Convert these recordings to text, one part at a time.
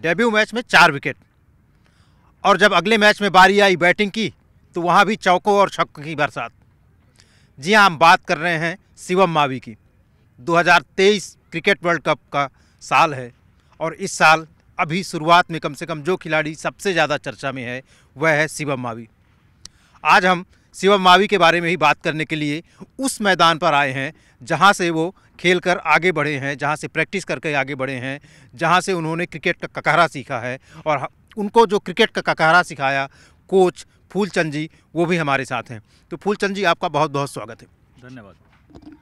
Debut match में 4 wicket, और जब अगले मैच में बारी आई बैटिंग की तो वहाँ भी चौकों और छक्कों की बरसात। जी हाँ, हम बात कर रहे हैं शिवम मावी की। 2023 क्रिकेट वर्ल्ड कप का साल है और इस साल अभी शुरुआत में कम से कम जो खिलाड़ी सबसे ज़्यादा चर्चा में है वह है शिवम मावी। आज हम शिवम मावी के बारे में ही बात करने के लिए उस मैदान पर आए हैं जहां से वो खेलकर आगे बढ़े हैं, जहां से प्रैक्टिस करके आगे बढ़े हैं, जहां से उन्होंने क्रिकेट का ककारा सीखा है। और उनको जो क्रिकेट का ककारा सिखाया कोच फूलचंद जी, वो भी हमारे साथ हैं। तो फूलचंद जी, आपका बहुत बहुत स्वागत है। धन्यवाद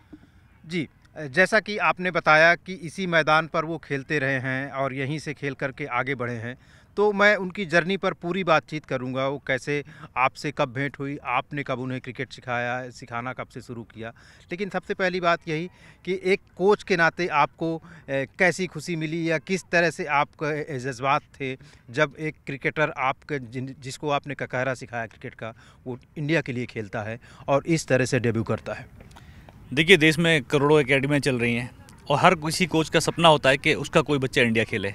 जी, जैसा कि आपने बताया कि इसी मैदान पर वो खेलते रहे हैं और यहीं से खेल करके आगे बढ़े हैं, तो मैं उनकी जर्नी पर पूरी बातचीत करूंगा। वो कैसे, आपसे कब भेंट हुई, आपने कब उन्हें क्रिकेट सिखाना कब से शुरू किया। लेकिन सबसे पहली बात यही कि एक कोच के नाते आपको कैसी खुशी मिली या किस तरह से आपके जज्बात थे जब एक क्रिकेटर आपके जिसको आपने ककारा सिखाया क्रिकेट का, वो इंडिया के लिए खेलता है और इस तरह से डेब्यू करता है। देखिए, देश में करोड़ों एकेडमियाँ चल रही हैं और हर किसी कोच का सपना होता है कि उसका कोई बच्चा इंडिया खेले।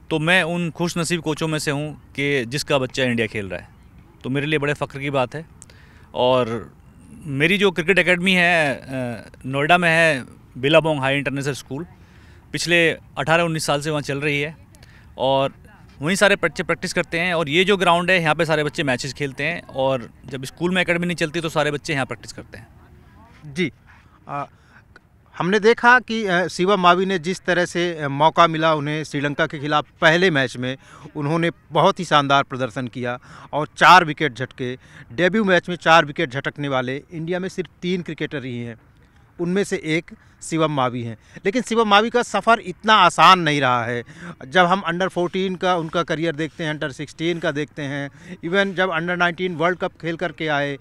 तो मैं उन खुश नसीब कोचों में से हूँ कि जिसका बच्चा इंडिया खेल रहा है, तो मेरे लिए बड़े फ़ख्र की बात है। और मेरी जो क्रिकेट एकेडमी है नोएडा में है, बिलाबोंग हाई इंटरनेशनल स्कूल, पिछले 18-19 साल से वहाँ चल रही है और वहीं सारे बच्चे प्रैक्टिस करते हैं। और ये जो ग्राउंड है, यहाँ पे सारे बच्चे मैचेस खेलते हैं और जब स्कूल में एकेडमी नहीं चलती तो सारे बच्चे यहाँ प्रैक्टिस करते हैं। जी, हमने देखा कि शिवम मावी ने जिस तरह से मौका मिला उन्हें श्रीलंका के खिलाफ पहले मैच में, उन्होंने बहुत ही शानदार प्रदर्शन किया और 4 विकेट झटके। डेब्यू मैच में 4 विकेट झटकने वाले इंडिया में सिर्फ 3 क्रिकेटर ही हैं, उनमें से एक शिवम मावी हैं। लेकिन शिवम मावी का सफ़र इतना आसान नहीं रहा है। जब हम अंडर 14 का उनका करियर देखते हैं, अंडर 16 का देखते हैं, इवन जब अंडर 19 वर्ल्ड कप खेल करके आए,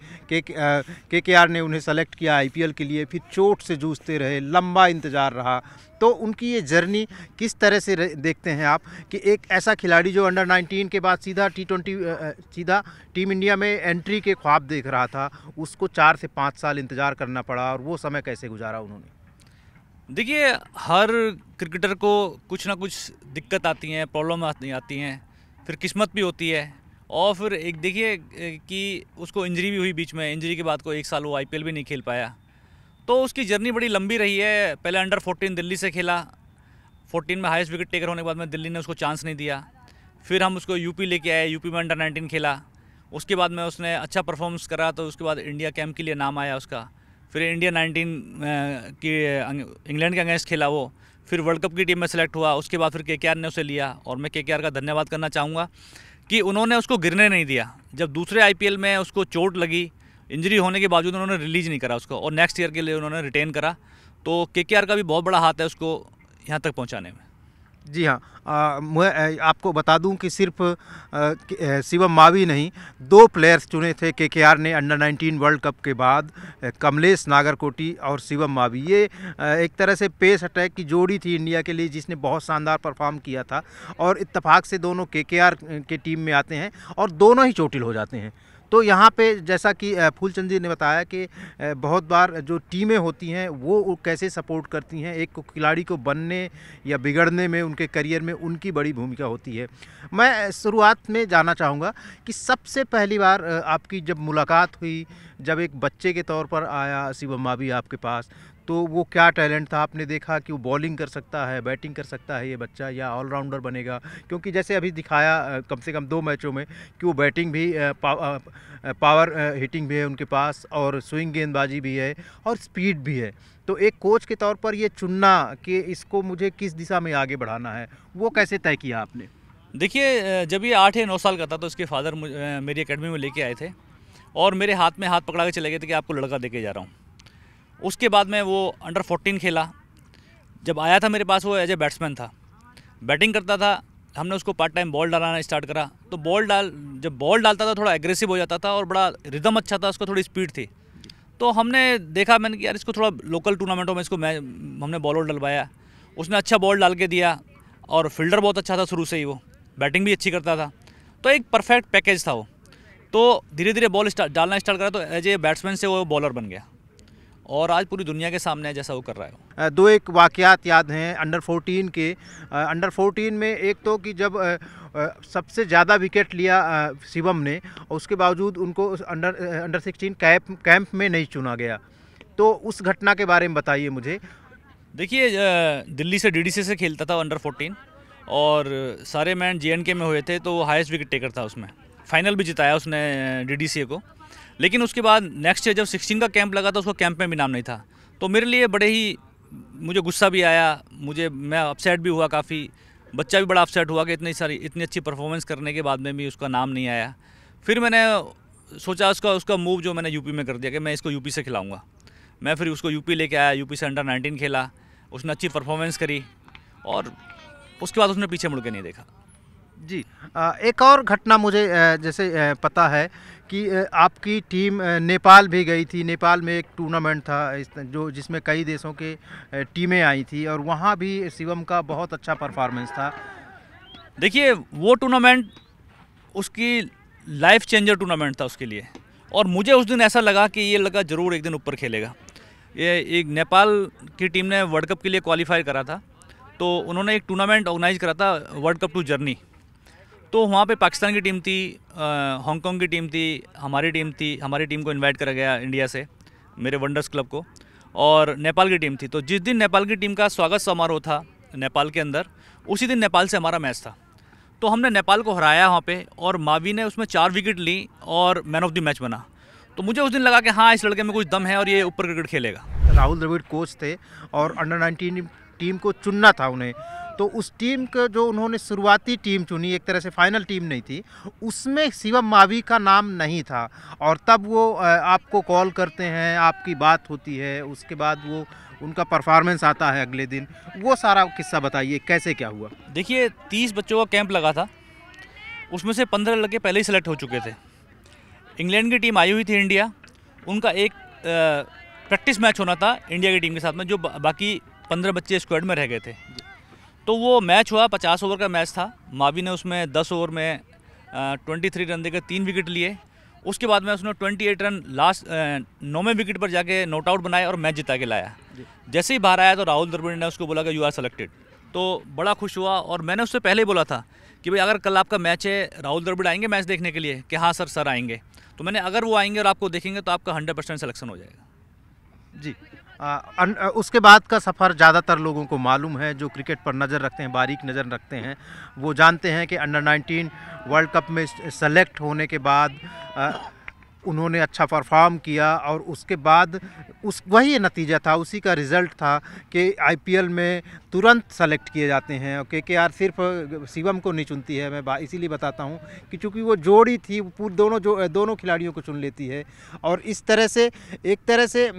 KKR ने उन्हें सेलेक्ट किया IPL के लिए, फिर चोट से जूझते रहे, लंबा इंतज़ार रहा। तो उनकी ये जर्नी किस तरह से देखते हैं आप कि एक ऐसा खिलाड़ी जो अंडर 19 के बाद सीधा सीधा टीम इंडिया में एंट्री के ख्वाब देख रहा था, उसको 4 से 5 साल इंतज़ार करना पड़ा, और वो समय कैसे गुजारा उन्होंने? देखिए, हर क्रिकेटर को कुछ ना कुछ दिक्कत आती हैं, प्रॉब्लम आती हैं, फिर किस्मत भी होती है। और फिर एक देखिए कि उसको इंजरी भी हुई बीच में, इंजरी के बाद को 1 साल वो IPL भी नहीं खेल पाया। तो उसकी जर्नी बड़ी लंबी रही है। पहले अंडर 14 दिल्ली से खेला, 14 में हाईएस्ट विकेट टेकर होने के बाद में दिल्ली ने उसको चांस नहीं दिया। फिर हम उसको यूपी लेके आए, यूपी में अंडर 19 खेला, उसके बाद में उसने अच्छा परफॉर्मेंस करा तो उसके बाद इंडिया कैंप के लिए नाम आया उसका। फिर इंडिया 19 की इंग्लैंड के अगेंस्ट खेला वो, फिर वर्ल्ड कप की टीम में सेलेक्ट हुआ। उसके बाद फिर KKR ने उसे लिया और मैं KKR का धन्यवाद करना चाहूँगा कि उन्होंने उसको गिरने नहीं दिया। जब दूसरे IPL में उसको चोट लगी, इंजरी होने के बावजूद उन्होंने रिलीज़ नहीं करा उसको और नेक्स्ट ईयर के लिए उन्होंने रिटेन करा। तो KKR का भी बहुत बड़ा हाथ है उसको यहाँ तक पहुँचाने में। जी हाँ, मैं आपको बता दूं कि सिर्फ शिवम मावी नहीं, 2 प्लेयर्स चुने थे KKR ने अंडर 19 वर्ल्ड कप के बाद, कमलेश नागरकोटी और शिवम मावी। ये एक तरह से पेस अटैक की जोड़ी थी इंडिया के लिए, जिसने बहुत शानदार परफॉर्म किया था। और इत्तेफाक से दोनों KKR के टीम में आते हैं और दोनों ही चोटिल हो जाते हैं। तो यहाँ पे जैसा कि फूलचंद जी ने बताया कि बहुत बार जो टीमें होती हैं वो कैसे सपोर्ट करती हैं एक खिलाड़ी को बनने या बिगड़ने में, उनके करियर में उनकी बड़ी भूमिका होती है। मैं शुरुआत में जानना चाहूँगा कि सबसे पहली बार आपकी जब मुलाकात हुई, जब एक बच्चे के तौर पर आया शिवम मावी आपके पास, तो वो क्या टैलेंट था? आपने देखा कि वो बॉलिंग कर सकता है, बैटिंग कर सकता है ये बच्चा, या ऑलराउंडर बनेगा? क्योंकि जैसे अभी दिखाया कम से कम 2 मैचों में कि वो बैटिंग भी पावर हिटिंग भी है उनके पास, और स्विंग गेंदबाजी भी है और स्पीड भी है। तो एक कोच के तौर पर ये चुनना कि इसको मुझे किस दिशा में आगे बढ़ाना है, वो कैसे तय किया आपने? देखिए, जब ये 8 या 9 साल का था तो इसके फादर मेरी एकेडमी में लेके आए थे और मेरे हाथ में हाथ पकड़ा के चले गए थे कि आपको लड़का देके जा रहा हूँ। उसके बाद में वो अंडर 14 खेला। जब आया था मेरे पास वो एज ए बैट्समैन था, बैटिंग करता था। हमने उसको पार्ट टाइम बॉल डालना स्टार्ट करा तो जब बॉल डालता था थोड़ा एग्रेसिव हो जाता था और बड़ा रिदम अच्छा था, उसको थोड़ी स्पीड थी। तो हमने देखा, मैंने कि यार इसको थोड़ा लोकल टूर्नामेंटों में हमने बॉल डलवाया, उसने अच्छा बॉल डाल के दिया और फील्डर बहुत अच्छा था शुरू से ही, वो बैटिंग भी अच्छी करता था। तो एक परफेक्ट पैकेज था वो। तो धीरे धीरे बॉल डालना स्टार्ट करा तो एज ए बैट्समैन से वो बॉलर बन गया और आज पूरी दुनिया के सामने है जैसा वो कर रहा है। दो एक वाक़यात याद हैं अंडर 14 के। अंडर 14 में एक तो कि जब सबसे ज़्यादा विकेट लिया शिवम ने, और उसके बावजूद उनको अंडर 16 कैंप में नहीं चुना गया। तो उस घटना के बारे में बताइए मुझे। देखिए, दिल्ली से डीडीसी से खेलता था अंडर 14, और सारे मैच JNK में हुए थे, तो वो हाईएस्ट विकेट टेकर था उसमें। फाइनल भी जिताया उसने DDCA को। लेकिन उसके बाद नेक्स्ट ईयर जब 16 का कैंप लगा था, उसको कैंप में भी नाम नहीं था। तो मेरे लिए बड़े ही, मुझे गुस्सा भी आया, मैं अपसेट भी हुआ काफ़ी। बच्चा भी बड़ा अपसेट हुआ कि इतनी अच्छी परफॉर्मेंस करने के बाद में भी उसका नाम नहीं आया। फिर मैंने सोचा उसका मूव जो मैंने यूपी में कर दिया कि मैं इसको यूपी से खिलाऊँगा। मैं फिर उसको यूपी लेके आया, यूपी से अंडर 19 खेला, उसने अच्छी परफॉर्मेंस करी, और उसके बाद उसने पीछे मुड़ के नहीं देखा। जी, एक और घटना मुझे जैसे पता है कि आपकी टीम नेपाल भी गई थी। नेपाल में एक टूर्नामेंट था जिसमें कई देशों के टीमें आई थी, और वहाँ भी शिवम का बहुत अच्छा परफॉर्मेंस था। देखिए, वो टूर्नामेंट उसकी लाइफ चेंजर टूर्नामेंट था उसके लिए, और मुझे उस दिन ऐसा लगा कि ये लगा ज़रूर एक दिन ऊपर खेलेगा। ये एक नेपाल की टीम ने वर्ल्ड कप के लिए क्वालिफाई करा था, तो उन्होंने एक टूर्नामेंट ऑर्गेनाइज करा था, वर्ल्ड कप टू जर्नी। तो वहाँ पे पाकिस्तान की टीम थी, हांगकांग की टीम थी, हमारी टीम थी। हमारी टीम को इनवाइट करा गया इंडिया से, मेरे वंडर्स क्लब को, और नेपाल की टीम थी। तो जिस दिन नेपाल की टीम का स्वागत समारोह था नेपाल के अंदर, उसी दिन नेपाल से हमारा मैच था। तो हमने नेपाल को हराया वहाँ पे, और मावी ने उसमें 4 विकेट ली और मैन ऑफ द मैच बना। तो मुझे उस दिन लगा कि हाँ, इस लड़के में कुछ दम है और ये ऊपर क्रिकेट खेलेगा। राहुल द्रविड़ कोच थे, और अंडर 19 टीम को चुनना था उन्हें। तो उस टीम का जो उन्होंने शुरुआती टीम चुनी, एक तरह से फाइनल टीम नहीं थी, उसमें शिवम मावी का नाम नहीं था। और तब वो आपको कॉल करते हैं, आपकी बात होती है, उसके बाद वो उनका परफॉर्मेंस आता है अगले दिन। वो सारा किस्सा बताइए, कैसे क्या हुआ। देखिए, 30 बच्चों का कैंप लगा था, उसमें से 15 लड़के पहले ही सेलेक्ट हो चुके थे। इंग्लैंड की टीम आई हुई थी इंडिया, उनका एक प्रैक्टिस मैच होना था इंडिया की टीम के साथ में, जो बाकी 15 बच्चे स्क्वाड में रह गए थे। तो वो मैच हुआ, 50 ओवर का मैच था। मावी ने उसमें 10 ओवर में 23 रन देकर 3 विकेट लिए। उसके बाद में उसने 28 रन लास्ट 9वें विकेट पर जाके नॉट आउट बनाए और मैच जिता के लाया। जैसे ही बाहर आया तो राहुल द्रविड़ ने उसको बोला कि यू आर सेलेक्टेड। तो बड़ा खुश हुआ, और मैंने उससे पहले ही बोला था कि भाई अगर कल आपका मैच है, राहुल द्रविड़ आएंगे मैच देखने के लिए? कि हाँ सर आएंगे। तो मैंने, अगर वो आएंगे और आपको देखेंगे तो आपका 100% सिलेक्शन हो जाएगा। जी, उसके बाद का सफ़र ज़्यादातर लोगों को मालूम है, जो क्रिकेट पर नज़र रखते हैं, बारीक नज़र रखते हैं, वो जानते हैं कि अंडर 19 वर्ल्ड कप में सेलेक्ट होने के बाद उन्होंने अच्छा परफॉर्म किया, और उसके बाद वही नतीजा था, उसी का रिज़ल्ट था कि IPL में तुरंत सेलेक्ट किए जाते हैं। KKR सिर्फ शिवम को नहीं चुनती है, मैं इसीलिए बताता हूँ कि चूँकि वो जोड़ी थी, दोनों खिलाड़ियों को चुन लेती है। और इस तरह से एक तरह से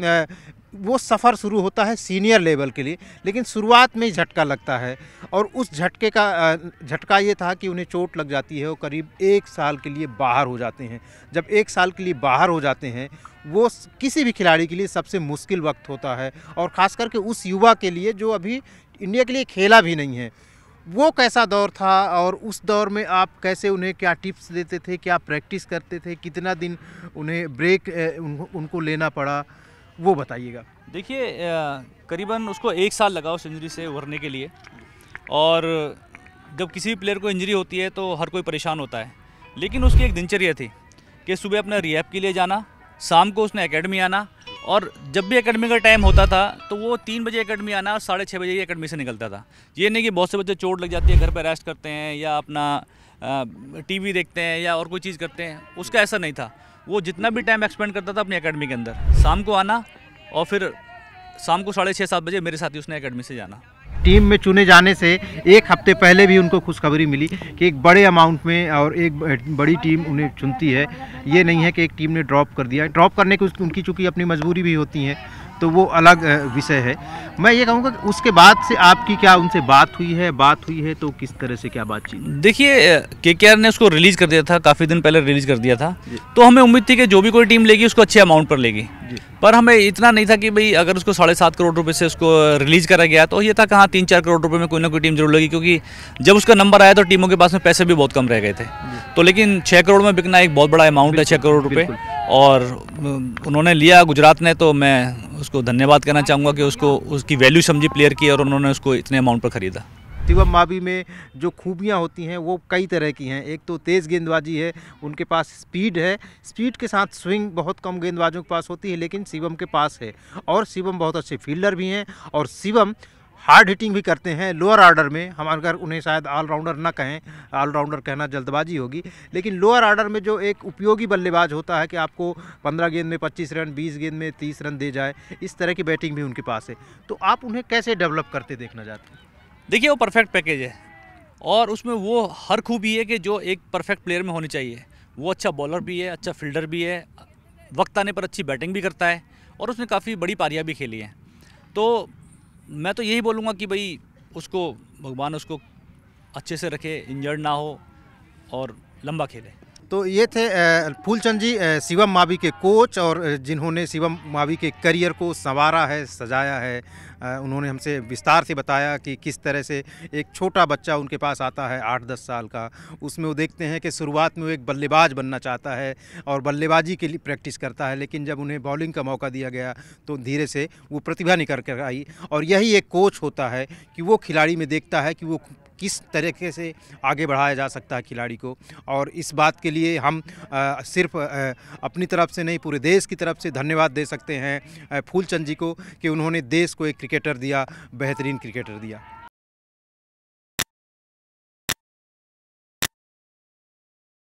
वो सफ़र शुरू होता है सीनियर लेवल के लिए, लेकिन शुरुआत में ही झटका लगता है। और उस झटका ये था कि उन्हें चोट लग जाती है, वो करीब 1 साल के लिए बाहर हो जाते हैं। जब 1 साल के लिए बाहर हो जाते हैं, वो किसी भी खिलाड़ी के लिए सबसे मुश्किल वक्त होता है, और ख़ास करके उस युवा के लिए जो अभी इंडिया के लिए खेला भी नहीं है। वो कैसा दौर था, और उस दौर में आप कैसे उन्हें क्या टिप्स देते थे, क्या प्रैक्टिस करते थे, कितना दिन उन्हें ब्रेक उनको लेना पड़ा, वो बताइएगा। देखिए, करीबन उसको 1 साल लगा उस इंजरी से उभरने के लिए। और जब किसी भी प्लेयर को इंजरी होती है तो हर कोई परेशान होता है, लेकिन उसकी एक दिनचर्या थी कि सुबह अपना रिहैब के लिए जाना, शाम को उसने एकेडमी आना, और जब भी एकेडमी का टाइम होता था तो वो 3 बजे एकेडमी आना और 6:30 बजे ही एकेडमी से निकलता था। ये नहीं कि बहुत से बच्चे चोट लग जाती है, घर पर रेस्ट करते हैं या अपना TV देखते हैं या और कोई चीज़ करते हैं, उसका ऐसा नहीं था। वो जितना भी टाइम एक्सपेंड करता था अपनी एकेडमी के अंदर, शाम को आना, और फिर शाम को 6:30-7 बजे मेरे साथ ही उसने एकेडमी से जाना। टीम में चुने जाने से 1 हफ्ते पहले भी उनको खुशखबरी मिली कि एक बड़े अमाउंट में और एक बड़ी टीम उन्हें चुनती है। ये नहीं है कि एक टीम ने ड्रॉप कर दिया। ड्रॉप करने की उनकी चूँकि अपनी मजबूरी भी होती है, तो वो अलग विषय है। मैं ये कहूँगा कि उसके बाद से आपकी क्या उनसे बात हुई है तो किस तरह से क्या बातचीत? देखिए, KKR ने उसको रिलीज़ कर दिया था, काफ़ी दिन पहले रिलीज़ कर दिया था। तो हमें उम्मीद थी कि जो भी कोई टीम लेगी उसको अच्छे अमाउंट पर लेगी, पर हमें इतना नहीं था कि भाई अगर उसको 7.5 करोड़ रुपए से उसको रिलीज़ करा गया तो ये था कि हाँ 3-4 करोड़ रुपए में कोई ना कोई टीम जरूर लगी, क्योंकि जब उसका नंबर आया तो टीमों के पास में पैसे भी बहुत कम रह गए थे। तो लेकिन 6 करोड़ में बिकना एक बहुत बड़ा अमाउंट है, 6 करोड़ रुपए, और उन्होंने लिया गुजरात ने। तो मैं उसको धन्यवाद करना चाहूँगा कि उसको उसकी वैल्यू समझी प्लेयर की और उन्होंने उसको इतने अमाउंट पर ख़रीदा। शिवम मावी में जो खूबियाँ होती हैं वो कई तरह की हैं। एक तो तेज़ गेंदबाजी है, उनके पास स्पीड है, स्पीड के साथ स्विंग बहुत कम गेंदबाजों के पास होती है, लेकिन शिवम के पास है। और शिवम बहुत अच्छे फील्डर भी हैं और शिवम हार्ड हिटिंग भी करते हैं लोअर ऑर्डर में। हम अगर उन्हें शायद ऑलराउंडर ना कहें, ऑलराउंडर कहना जल्दबाजी होगी, लेकिन लोअर ऑर्डर में जो एक उपयोगी बल्लेबाज होता है कि आपको 15 गेंद में 25 रन, 20 गेंद में 30 रन दे जाए, इस तरह की बैटिंग भी उनके पास है। तो आप उन्हें कैसे डेवलप करते देखना चाहते हैं? देखिए वो परफेक्ट पैकेज है और उसमें वो हर खूबी है कि जो एक परफेक्ट प्लेयर में होनी चाहिए। वो अच्छा बॉलर भी है, अच्छा फील्डर भी है, वक्त आने पर अच्छी बैटिंग भी करता है और उसने काफ़ी बड़ी पारियां भी खेली हैं। तो मैं तो यही बोलूँगा कि भाई उसको भगवान उसको अच्छे से रखे, इंजर्ड ना हो और लंबा खेले। तो ये थे फूलचंद जी, शिवम मावी के कोच, और जिन्होंने शिवम मावी के करियर को संवारा है, सजाया है। उन्होंने हमसे विस्तार से बताया कि किस तरह से एक छोटा बच्चा उनके पास आता है 8-10 साल का, उसमें वो देखते हैं कि शुरुआत में वो एक बल्लेबाज बनना चाहता है और बल्लेबाजी के लिए प्रैक्टिस करता है, लेकिन जब उन्हें बॉलिंग का मौका दिया गया तो धीरे से वो प्रतिभा निखर कर आई। और यही एक कोच होता है कि वो खिलाड़ी में देखता है कि वो किस तरीके से आगे बढ़ाया जा सकता है खिलाड़ी को। और इस बात के लिए हम सिर्फ अपनी तरफ से नहीं, पूरे देश की तरफ से धन्यवाद दे सकते हैं फूलचंद जी को कि उन्होंने देश को एक क्रिकेटर दिया, बेहतरीन क्रिकेटर दिया।